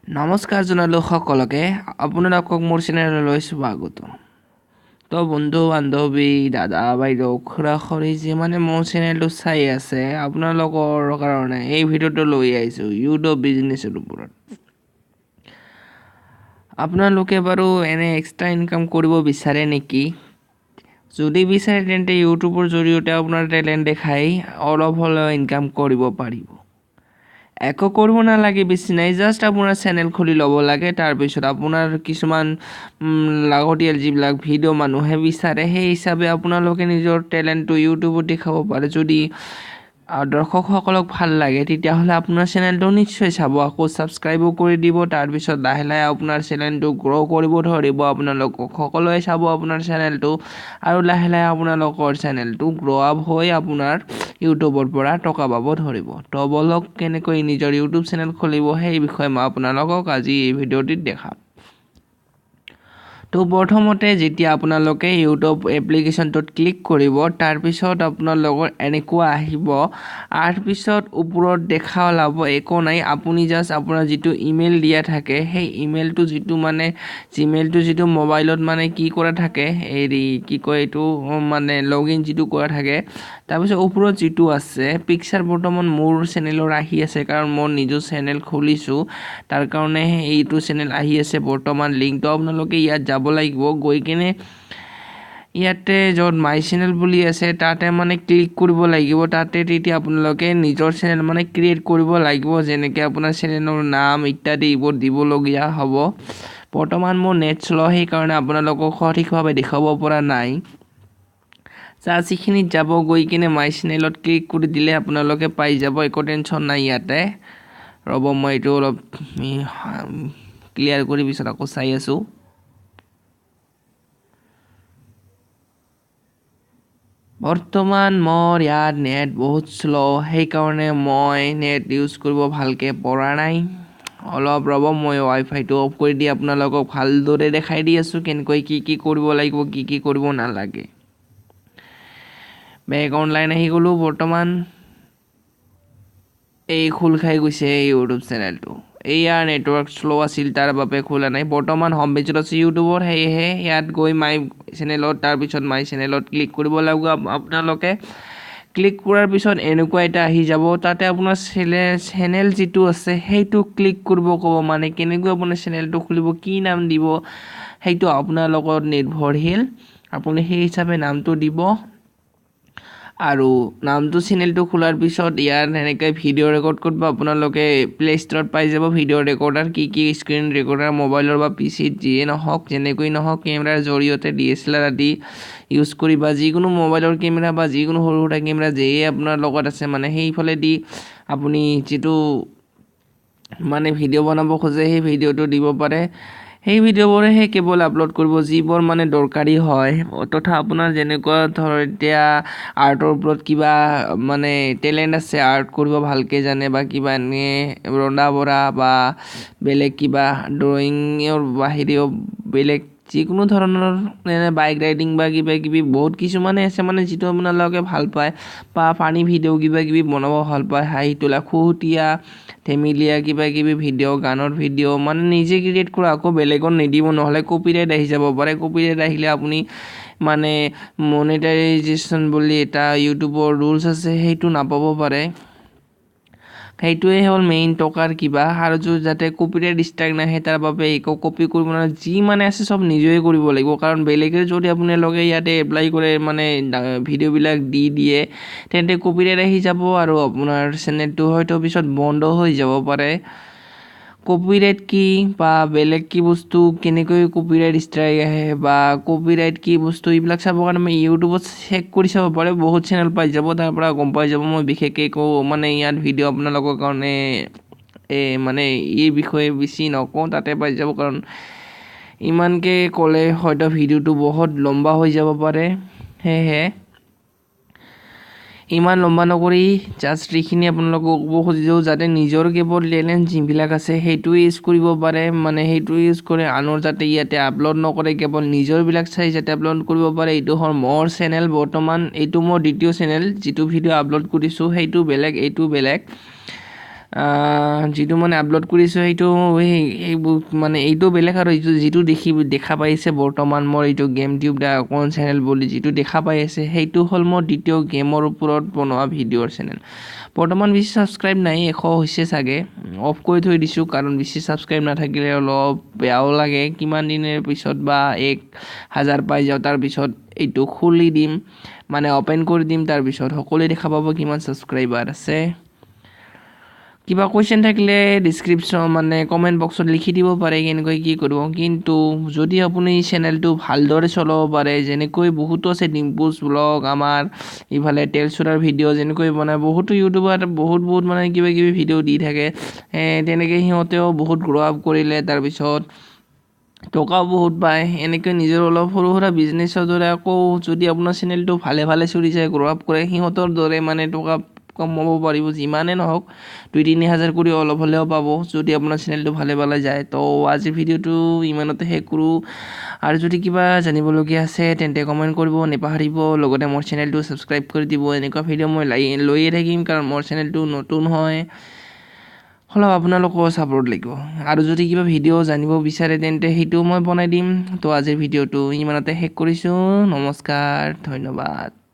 নমস্কাৰ জনালোঁ সকলোকে আপোনালোকক মোৰ চেনেললৈ স্বাগত। তো বন্ধু বান্ধৱী দাদা বাইদেউ খুৰা খুৰী যিমানে মোৰ চেনেলটো চাই আছে আপোনালোকৰ কাৰণে এই ভিডিঅ'টো লৈ আহিছোঁ ইউটিউব বিজনেছৰ ওপৰত। আপোনালোকে বাৰু এনে এক্সট্ৰা ইনকাম কৰিব বিচাৰে নেকি? যদি বিচাৰে তেন্তে ইউটিউবৰ জৰিয়তে আপোনাৰ টেলেণ্ট দেখাই অলপ হ'লেও ইনকাম কৰিব পাৰিব। একো কৰিব নালাগে, বেছি নাই, জাষ্ট আপোনাৰ চেনেল খুলি ল'ব লাগে। তাৰপিছত আপোনাৰ কিছুমান লাগতিয়াল যিবিলাক ভিডিঅ' মানুহে বিচাৰে সেই হিচাপে আপোনালোকে নিজৰ টেলেণ্টটো ইউটিউবত দেখাব পাৰে। যদি দৰ্শকসকলক ভাল লাগে তেতিয়াহ'লে আপোনাৰ চেনেলটো নিশ্চয় চাব, আকৌ ছাবস্ক্ৰাইবো কৰি দিব। তাৰপিছত লাহে লাহে আপোনাৰ চেনেলটো গ্ৰ' কৰিব ধৰিব, আপোনালোকক সকলোৱে চাব আপোনাৰ চেনেলটো, আৰু লাহে লাহে আপোনালোকৰ চেনেলটো গ্ৰ' আপ হৈ আপোনাৰ ইউটিউবৰ পৰা টকা পাব ধৰিব। তো বলক কেনেকৈ নিজৰ ইউটিউব চেনেল খুলিব সেই বিষয়ে মই আপোনালোকক আজি এই ভিডিঅ'টিত দেখাম। তো প্ৰথমতে যেতিয়া আপোনালোকে ইউটিউব এপ্লিকেশ্যনটোত ক্লিক কৰিব, তাৰপিছত আপোনালোকৰ এনেকুৱা আহিব। তাৰপিছত ওপৰত দেখা ওলাব একো নাই, আপুনি জাষ্ট আপোনাৰ যিটো ইমেইল দিয়া থাকে সেই ইমেইলটো যিটো মোবাইলত কি কৰা থাকে, কি কয় এইটো লগ ইন যিটো কৰা থাকে। তাৰপিছত ওপৰত যিটো আছে পিকচাৰ বৰ্তমান মোৰ চেনেলৰ আহি আছে, কাৰণ মই নিজৰ চেনেল খুলিছোঁ তাৰ কাৰণে এইটো চেনেল আহি আছে বৰ্তমান। লিংকটো আপোনালোকে ইয়াত যাব লাগিব, গৈ কিনে ইয়াতে য'ত মাই চেনেল বুলি আছে তাতে ক্লিক কৰিব লাগিব। তাতে তেতিয়া আপোনালোকে নিজৰ চেনেল ক্ৰিয়েট কৰিব লাগিব, যেনেকৈ আপোনাৰ চেনেলৰ নাম ইত্যাদি এইবোৰ দিবলগীয়া হ'ব। বৰ্তমান মোৰ নেট শ্ল' সেইকাৰণে আপোনালোকক সঠিকভাৱে দেখাব পৰা নাই। জাষ্ট এইখিনিত যাব, গৈ কিনে মাই চেনেলত ক্লিক কৰি দিলে আপোনালোকে পাই যাব, একো টেনশ্যন নাই ইয়াতে। ৰ'ব মই এইটো অলপ ক্লিয়াৰ কৰি পিছত আকৌ চাই আছোঁ। বৰ্তমান মোৰ ইয়াত নেট বহুত শ্ল', সেইকাৰণে মই নেট ইউজ কৰিব ভালকৈ পৰা নাই। অলপ ৰ'ব, মই ৱাইফাইটো অফ কৰি দি আপোনালোকক ভালদৰে দেখাই দি আছোঁ কেনেকৈ কি কৰিব লাগিব, কি কৰিব নালাগে। বেক অনলাইন আহি গ'লোঁ। বৰ্তমান এই খোল খাই গৈছে ইউটিউব চেনেলটো। এয়া নেটৱৰ্ক শ্ল' আছিল তাৰ বাবে খোলা নাই। বৰ্তমান হোম পেজত আছে ইউটিউবৰ, সেয়েহে ইয়াত গৈ মাই চেনেলত, তাৰপিছত মাই চেনেলত ক্লিক কৰিব লাগিব আপোনালোকে। ক্লিক কৰাৰ পিছত এনেকুৱা এটা আহি যাব, তাতে আপোনাৰ চেনেল যিটো আছে সেইটো ক্লিক কৰিব ক'ব। কেনেকৈ আপোনাৰ চেনেলটো খুলিব, কি নাম দিব সেইটো আপোনাৰ লগত নিৰ্ভৰশীল। আপুনি সেই হিচাপে নামটো দিব, আৰু নামটো চেনেলটো খোলাৰ পিছত ইয়াত সেনেকৈ ভিডিঅ' ৰেকৰ্ড কৰিব আপোনালোকে প্লে ষ্ট'ৰত পাই যাব। ভিডিঅ' ৰেকৰ্ডাৰ কি স্ক্ৰীণ ৰেকৰ্ডাৰ মোবাইলৰ বা পিচিত যিয়ে নহওক, যেনেকৈ নহওক, কেমেৰাৰ জৰিয়তে DSLR আদি ইউজ কৰি বা যিকোনো মোবাইলৰ কেমেৰা বা যিকোনো সৰু সুৰা কেমেৰা যিয়ে আপোনাৰ লগত আছে সেইফালেদি আপুনি যিটো ভিডিঅ' বনাব খোজে সেই ভিডিঅ'টো দিব পাৰে। সেই ভিডিঅ'বোৰেহে কেৱল আপলোড কৰিব যিবোৰ দৰকাৰী হয়, তথা আপোনাৰ যেনেকুৱা এতিয়া আৰ্টৰ ওপৰত কিবা টেলেণ্ট আছে, আৰ্ট কৰিব ভালকৈ জানে, বা কিবা এনে ৰন্ধা বঢ়া বা বেলেগ কিবা ড্ৰয়িঙৰ বাহিৰেও বেলেগ যিকোনো ধৰণৰ বাইক ৰাইডিং বা কিবা কিবি বহুত কিছুমানে আছে যিটো আপোনালোকে ভাল পায়, বা ফানি ভিডিঅ' কিবা কিবি বনাব ভাল পায়, হাঁহি তোলা খুহুতীয়া ধেমেলীয়া কিবা কিবি ভিডিঅ', গানৰ ভিডিঅ' নিজে ক্ৰিয়েট কৰা, আকৌ বেলেগত নিদিব, নহ'লে কপিৰাইট আহি যাব পাৰে। কপিৰাইট আহিলে আপুনি মনেটাইজেশ্যন বুলি এটা ইউটিউবৰ ৰুলছ আছে, সেইটো নাপাব পাৰে। সেইটোৱে হ'ল মেইন টকাৰ কিবা, আৰু যাতে কপিৰাইট ষ্ট্ৰাইক নাহে তাৰ বাবে একো কপি কৰিব নালাগে, যি আছে চব নিজেই কৰিব লাগিব। কাৰণ বেলেগে যদি আপোনালোকে ইয়াতে এপ্লাই কৰে ভিডিঅ'বিলাক দি দিয়ে, তেন্তে কপিৰাইট আহি যাব আৰু আপোনাৰ চেনেলটো হয়তো পিছত বন্ধ হৈ যাব পাৰে। কপিৰাইট কি বা বেলেগ কি বস্তু, কেনেকৈ কপিৰাইট ষ্ট্ৰাইক আহে বা কপিৰাইট কি বস্তু, এইবিলাক চাবৰ কাৰণে মই ইউটিউবত চেক কৰি চাব পাৰে, বহুত চেনেল পাই যাব, তাৰ পৰা গম পাই যাব। মই বিশেষকৈ একো ইয়াত ভিডিঅ' আপোনালোকৰ কাৰণে এই বিষয়ে বেছি নকওঁ, তাতে পাই যাব। কাৰণ ইমানকৈ ক'লে হয়তো ভিডিঅ'টো বহুত লম্বা হৈ যাব পাৰে, সেয়েহে ইমান লম্বা নকৰি জাষ্ট এইখিনি আপোনালোকক ক'ব খুজিছোঁ, যাতে নিজৰ কেৱল টেলেণ্ট যিবিলাক আছে সেইটোৱে ইউজ কৰিব পাৰে, সেইটো ইউজ কৰে, আনৰ যাতে ইয়াতে আপলোড নকৰে, কেৱল নিজৰবিলাক চাই যাতে আপলোড কৰিব পাৰে। এইটো হ'ল মোৰ চেনেল। বৰ্তমান এইটো মোৰ দ্বিতীয় চেনেল, যিটো ভিডিঅ' আপলোড কৰিছোঁ সেইটো বেলেগ, এইটো বেলেগ। যিটো মানে আপলোড কৰিছোঁ সেইটো এইবোৰ মানে এইটো বেলেগ আৰু যিটো দেখা পাইছে বৰ্তমান মোৰ এইটো গেম টিউব দা অকণ চেনেল বুলি যিটো দেখা পাই আছে সেইটো হ'ল মোৰ দ্বিতীয় গেমৰ ওপৰত বনোৱা ভিডিঅ'ৰ চেনেল বৰ্তমান বেছি ছাবস্ক্ৰাইব নাই 100 হৈছে চাগে অফ কৰি থৈ দিছোঁ কাৰণ বেছি ছাবস্ক্ৰাইব নাথাকিলে অলপ বেয়াও লাগে কিমান দিনৰ পিছত বা 1000 পাই যাওঁ তাৰপিছত এইটো খুলি দিম মানে অপেন কৰি দিম তাৰপিছত সকলোৱে দেখা পাব কিমান ছাবস্ক্ৰাইবাৰ আছে কিবা কোৱেশ্চন থাকিলে ডেছক্ৰিপশ্যন মানে কমেণ্ট বক্সত লিখি দিব পাৰে কেনেকৈ কি কৰিব কিন্তু যদি আপুনি চেনেলটো ভালদৰে চলাব পাৰে যেনেকৈ বহুতো আছে ডিম্পুছ ব্লগ আমাৰ ইফালে তেলচুৰাৰ ভিডিঅ' যেনেকৈ বনায় বহুতো ইউটিউবাৰ বহুত মানে কিবা কিবি ভিডিঅ' দি থাকে তেনেকৈ সিহঁতেও বহুত গ্ৰ' আপ কৰিলে তাৰপিছত টকাও বহুত পায় এনেকৈ নিজৰ অলপ সৰু সুৰা বিজনেছৰ দৰে আকৌ যদি আপোনাৰ চেনেলটো ভালে চলি যায় গ্ৰ' আপ কৰে সিহঁতৰ দৰে মানে টকা কমাব পাৰিব যিমানে নহওক 2-3 হাজাৰ কৰি অলপ হ'লেও পাব যদি আপোনাৰ চেনেলটো ভালে যায় তো আজিৰ ভিডিঅ'টো ইমানতে শেষ কৰোঁ আৰু যদি কিবা জানিবলগীয়া আছে তেন্তে কমেণ্ট কৰিব নেপাহৰিব লগতে মোৰ চেনেলটো ছাবস্ক্ৰাইব কৰি দিব এনেকুৱা ভিডিঅ' মই লৈয়ে থাকিম কাৰণ মোৰ চেনেলটো নতুন হয় অলপ আপোনালোকৰ ছাপোৰ্ট লাগিব আৰু যদি কিবা ভিডিঅ' জানিব বিচাৰে তেন্তে সেইটো মই বনাই দিম তো আজিৰ ভিডিঅ'টো ইমানতে শেষ কৰিছোঁ নমস্কাৰ ধন্যবাদ